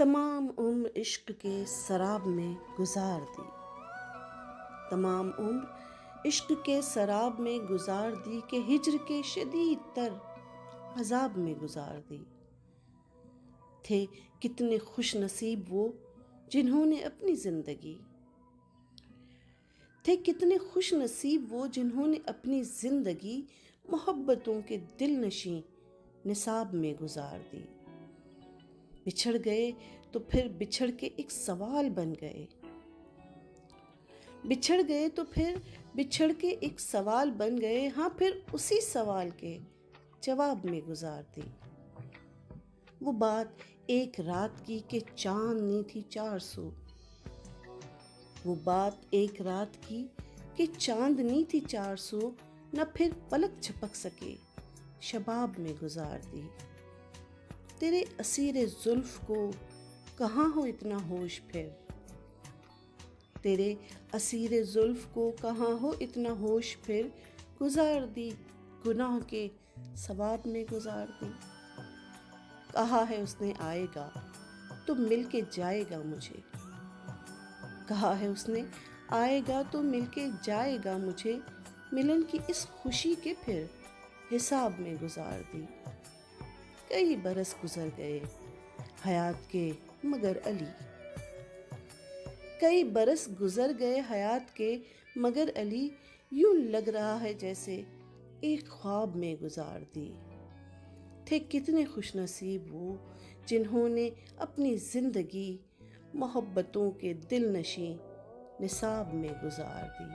تمام عمر عشق کے سراب میں گزار دی، تمام عمر عشق کے سراب میں گزار دی کہ ہجر کے شدید تر عذاب میں گزار دی۔ تھے کتنے خوش نصیب وہ جنہوں نے اپنی زندگی، تھے کتنے خوش نصیب وہ جنہوں نے اپنی زندگی محبتوں کے دل نشیں نصاب میں گزار دی۔ بچھڑ گئے تو پھر بچھڑ کے ایک سوال بن گئے، بچھڑ گئے تو پھر بچھڑ کے ایک سوال بن گئے، ہاں پھر اسی سوال کے جواب میں گزار دی۔ وہ بات ایک رات کی کہ چاندنی تھی 400، وہ بات ایک رات کی کہ چاندنی تھی 400، نہ پھر پلک جھپک سکے شباب میں گزار دی۔ تیرے اسیر زلف کو کہاں ہو اتنا ہوش پھر، تیرے اسیر زلف کو کہاں ہو اتنا ہوش پھر، گزار دی گناہ کے ثواب میں گزار دی۔ کہا ہے اس نے آئے گا تو مل کے جائے گا مجھے، کہا ہے اس نے آئے گا تو مل کے جائے گا مجھے، ملن کی اس خوشی کے پھر حساب میں گزار دی۔ کئی برس گزر گئے حیات کے مگر علی، کئی برس گزر گئے حیات کے مگر علی، یوں لگ رہا ہے جیسے ایک خواب میں گزار دی۔ تھے کتنے خوش نصیب وہ جنہوں نے اپنی زندگی محبتوں کے دل نشیں نصاب میں گزار دی۔